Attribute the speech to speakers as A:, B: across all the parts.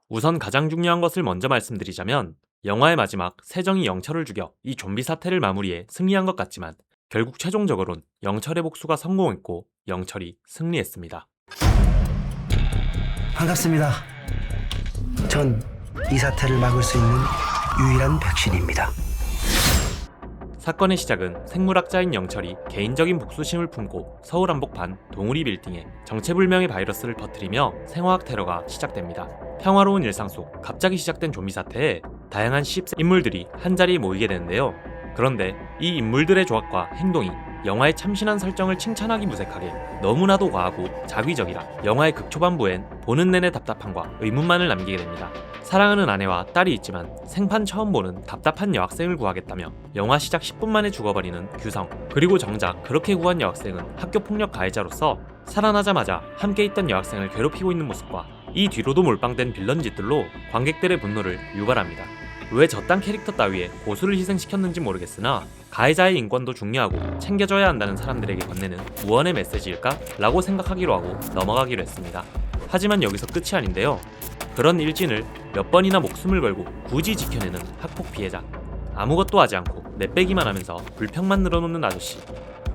A: 우선 가장 중요한 것을 먼저 말씀드리자면 영화의 마지막 세정이 영철을 죽여 이 좀비 사태를 마무리해 승리한 것 같지만 결국 최종적으론 영철의 복수가 성공했고 영철이 승리했습니다.
B: 반갑습니다. 전 이 사태를 막을 수 있는 유일한 백신입니다.
A: 사건의 시작은 생물학자인 영철이 개인적인 복수심을 품고 서울 한복판 동우리 빌딩에 정체불명의 바이러스를 퍼뜨리며 생화학 테러가 시작됩니다. 평화로운 일상 속 갑자기 시작된 좀비 사태에 다양한 인물들이 한자리에 모이게 되는데요. 그런데 이 인물들의 조합과 행동이 영화의 참신한 설정을 칭찬하기 무색하게 너무나도 과하고 자기적이라 영화의 극초반부엔 보는 내내 답답함과 의문만을 남기게 됩니다. 사랑하는 아내와 딸이 있지만 생판 처음 보는 답답한 여학생을 구하겠다며 영화 시작 10분 만에 죽어버리는 규성, 그리고 정작 그렇게 구한 여학생은 학교폭력 가해자로서 살아나자마자 함께 있던 여학생을 괴롭히고 있는 모습과 이 뒤로도 몰빵된 빌런 짓들로 관객들의 분노를 유발합니다. 왜 저딴 캐릭터 따위에 고수를 희생시켰는지 모르겠으나 가해자의 인권도 중요하고 챙겨줘야 한다는 사람들에게 건네는 무언의 메시지일까? 라고 생각하기로 하고 넘어가기로 했습니다. 하지만 여기서 끝이 아닌데요. 그런 일진을 몇 번이나 목숨을 걸고 굳이 지켜내는 학폭 피해자, 아무것도 하지 않고 내빼기만 하면서 불평만 늘어놓는 아저씨,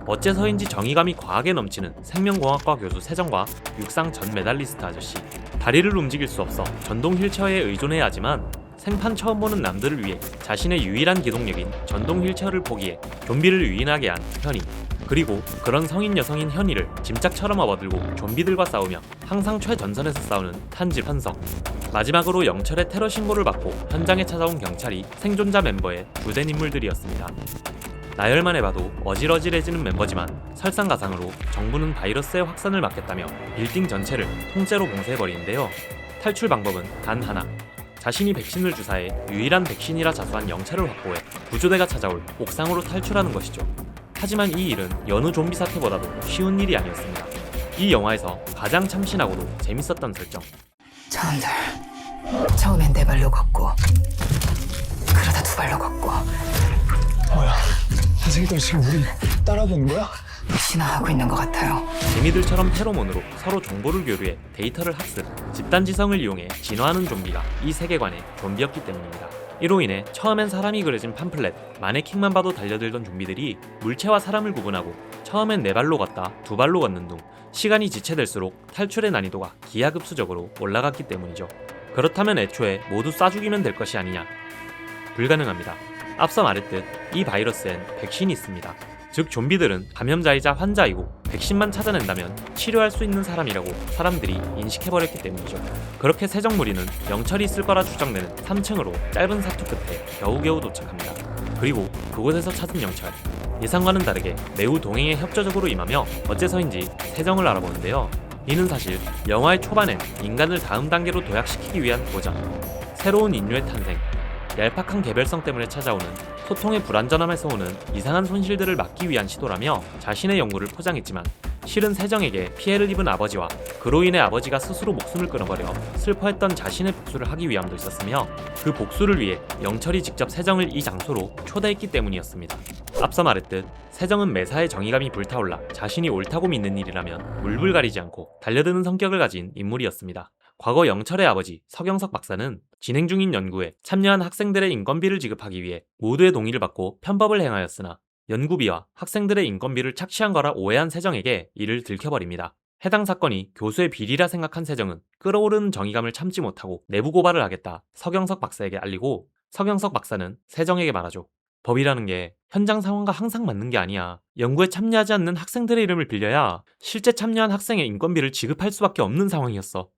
A: 어째서인지 정의감이 과하게 넘치는 생명공학과 교수 세정과 육상 전 메달리스트 아저씨, 다리를 움직일 수 없어 전동 휠체어에 의존해야 하지만 생판 처음 보는 남들을 위해 자신의 유일한 기동력인 전동 휠체어를 포기해 좀비를 유인하게 한 현이, 그리고 그런 성인 여성인 현이를 짐짝처럼 업어들고 좀비들과 싸우며 항상 최전선에서 싸우는 탄집 현석, 마지막으로 영철의 테러 신고를 받고 현장에 찾아온 경찰이 생존자 멤버의 주된 인물들이었습니다. 나열만 해봐도 어질어질해지는 멤버지만 설상가상으로 정부는 바이러스의 확산을 막겠다며 빌딩 전체를 통째로 봉쇄해버리는데요. 탈출 방법은 단 하나, 자신이 백신을 주사해 유일한 백신이라 자수한 영철을 확보해 구조대가 찾아올 옥상으로 탈출하는 것이죠. 하지만 이 일은 여느 좀비 사태보다도 쉬운 일이 아니었습니다. 이 영화에서 가장 참신하고도 재밌었던 설정,
C: 저놈들 처음엔 네 발로 걷고 그러다 두 발로 걷고
D: 뭐야? 선생님들 지금 우리 따라보는 거야?
C: 진화하고 있는 것 같아요.
A: 개미들처럼 페로몬으로 서로 정보를 교류해 데이터를 학습, 집단지성을 이용해 진화하는 좀비가 이 세계관의 좀비였기 때문입니다. 이로 인해 처음엔 사람이 그려진 팜플렛, 마네킹만 봐도 달려들던 좀비들이 물체와 사람을 구분하고 처음엔 네 발로 걷다 두 발로 걷는 둥 시간이 지체될수록 탈출의 난이도가 기하급수적으로 올라갔기 때문이죠. 그렇다면 애초에 모두 쏴 죽이면 될 것이 아니냐? 불가능합니다. 앞서 말했듯 이 바이러스엔 백신이 있습니다. 즉 좀비들은 감염자이자 환자이고 백신만 찾아낸다면 치료할 수 있는 사람이라고 사람들이 인식해버렸기 때문이죠. 그렇게 세정무리는 영철이 있을 거라 추정되는 3층으로 짧은 사투 끝에 겨우겨우 도착합니다. 그리고 그곳에서 찾은 영철, 예상과는 다르게 매우 동행에 협조적으로 임하며 어째서인지 세정을 알아보는데요. 이는 사실 영화의 초반엔 인간을 다음 단계로 도약시키기 위한 도전, 새로운 인류의 탄생, 얄팍한 개별성 때문에 찾아오는 소통의 불완전함에서 오는 이상한 손실들을 막기 위한 시도라며 자신의 연구를 포장했지만 실은 세정에게 피해를 입은 아버지와 그로 인해 아버지가 스스로 목숨을 끊어버려 슬퍼했던 자신의 복수를 하기 위함도 있었으며 그 복수를 위해 영철이 직접 세정을 이 장소로 초대했기 때문이었습니다. 앞서 말했듯 세정은 매사에 정의감이 불타올라 자신이 옳다고 믿는 일이라면 물불 가리지 않고 달려드는 성격을 가진 인물이었습니다. 과거 영철의 아버지 서경석 박사는 진행 중인 연구에 참여한 학생들의 인건비를 지급하기 위해 모두의 동의를 받고 편법을 행하였으나 연구비와 학생들의 인건비를 착취한 거라 오해한 세정에게 이를 들켜버립니다. 해당 사건이 교수의 비리라 생각한 세정은 끓어오르는 정의감을 참지 못하고 내부 고발을 하겠다 서경석 박사에게 알리고 서경석 박사는 세정에게 말하죠. 법이라는 게 현장 상황과 항상 맞는 게 아니야. 연구에 참여하지 않는 학생들의 이름을 빌려야 실제 참여한 학생의 인건비를 지급할 수밖에 없는 상황이었어.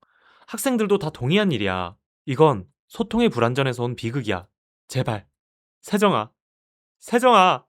A: 학생들도 다 동의한 일이야. 이건 소통의 불완전에서 온 비극이야. 제발 세정아, 세정아,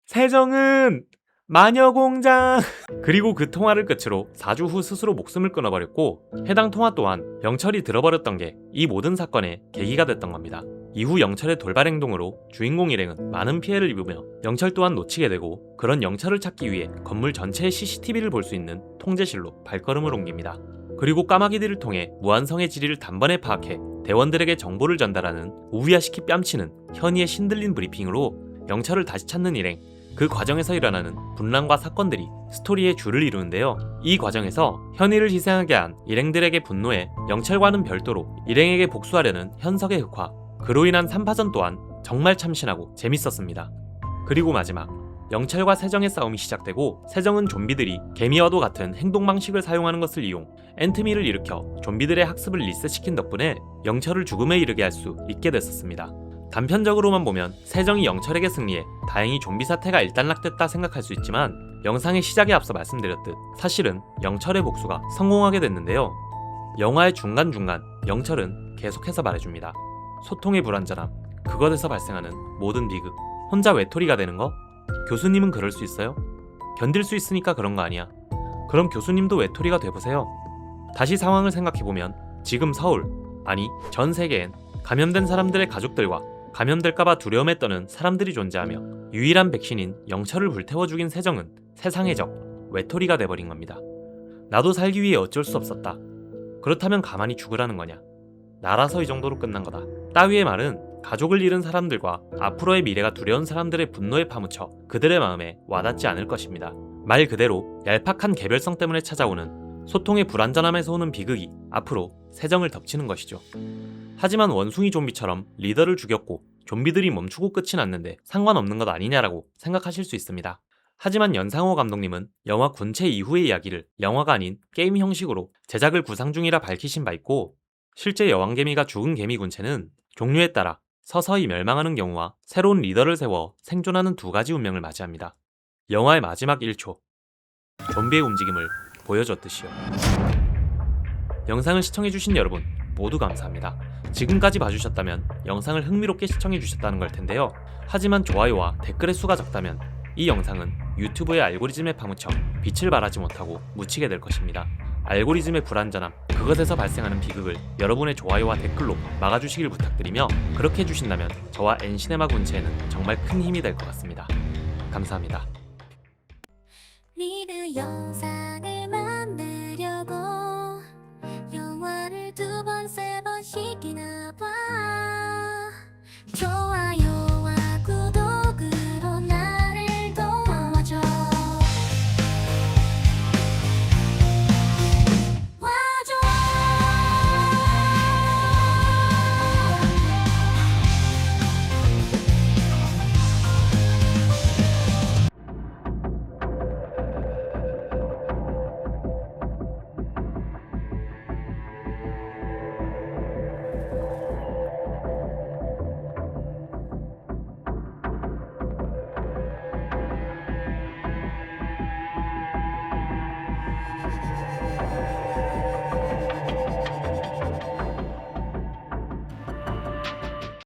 A: 세정은 마녀공장. 그리고 그 통화를 끝으로 4주 후 스스로 목숨을 끊어버렸고 해당 통화 또한 영철이 들어버렸던 게 이 모든 사건의 계기가 됐던 겁니다. 이후 영철의 돌발 행동으로 주인공 일행은 많은 피해를 입으며 영철 또한 놓치게 되고 그런 영철을 찾기 위해 건물 전체의 CCTV를 볼 수 있는 통제실로 발걸음을 옮깁니다. 그리고 까마귀들을 통해 무한성의 지리를 단번에 파악해 대원들에게 정보를 전달하는 우위화시키 뺨치는 현이의 신들린 브리핑으로 영철을 다시 찾는 일행, 그 과정에서 일어나는 분란과 사건들이 스토리의 줄을 이루는데요. 이 과정에서 현이를 희생하게 한 일행들에게 분노해 영철과는 별도로 일행에게 복수하려는 현석의 흑화, 그로 인한 3파전 또한 정말 참신하고 재밌었습니다. 그리고 마지막, 영철과 세정의 싸움이 시작되고 세정은 좀비들이 개미와도 같은 행동 방식을 사용하는 것을 이용 앤트미를 일으켜 좀비들의 학습을 리셋시킨 덕분에 영철을 죽음에 이르게 할 수 있게 됐었습니다. 단편적으로만 보면 세정이 영철에게 승리해 다행히 좀비 사태가 일단락됐다 생각할 수 있지만 영상의 시작에 앞서 말씀드렸듯 사실은 영철의 복수가 성공하게 됐는데요. 영화의 중간중간 영철은 계속해서 말해줍니다. 소통의 불완전함, 그것에서 발생하는 모든 비극, 혼자 외톨이가 되는 거? 교수님은 그럴 수 있어요? 견딜 수 있으니까 그런 거 아니야. 그럼 교수님도 외톨이가 돼보세요. 다시 상황을 생각해보면 지금 서울, 아니 전 세계엔 감염된 사람들의 가족들과 감염될까봐 두려움에 떠는 사람들이 존재하며 유일한 백신인 영철을 불태워 죽인 세정은 세상의 적, 외톨이가 돼버린 겁니다. 나도 살기 위해 어쩔 수 없었다. 그렇다면 가만히 죽으라는 거냐? 나라서 이 정도로 끝난 거다. 따위의 말은 가족을 잃은 사람들과 앞으로의 미래가 두려운 사람들의 분노에 파묻혀 그들의 마음에 와닿지 않을 것입니다. 말 그대로 얄팍한 개별성 때문에 찾아오는 소통의 불완전함에서 오는 비극이 앞으로 세정을 덮치는 것이죠. 하지만 원숭이 좀비처럼 리더를 죽였고 좀비들이 멈추고 끝이 났는데 상관없는 것 아니냐라고 생각하실 수 있습니다. 하지만 연상호 감독님은 영화 군체 이후의 이야기를 영화가 아닌 게임 형식으로 제작을 구상 중이라 밝히신 바 있고, 실제 여왕개미가 죽은 개미 군체는 종류에 따라 서서히 멸망하는 경우와 새로운 리더를 세워 생존하는 두 가지 운명을 맞이합니다. 영화의 마지막 1초, 좀비의 움직임을 보여줬듯이요. 영상을 시청해주신 여러분 모두 감사합니다. 지금까지 봐주셨다면 영상을 흥미롭게 시청해주셨다는 걸 텐데요. 하지만 좋아요와 댓글의 수가 적다면 이 영상은 유튜브의 알고리즘에 파묻혀 빛을 발하지 못하고 묻히게 될 것입니다. 알고리즘의 불완전함, 그것에서 발생하는 비극을 여러분의 좋아요와 댓글로 막아주시길 부탁드리며, 그렇게 해주신다면 저와 엔시네마 군체에는 정말 큰 힘이 될 것 같습니다. 감사합니다.
E: 리뷰 영상을 만들려고 영화를 2번, 3번씩이나 봐.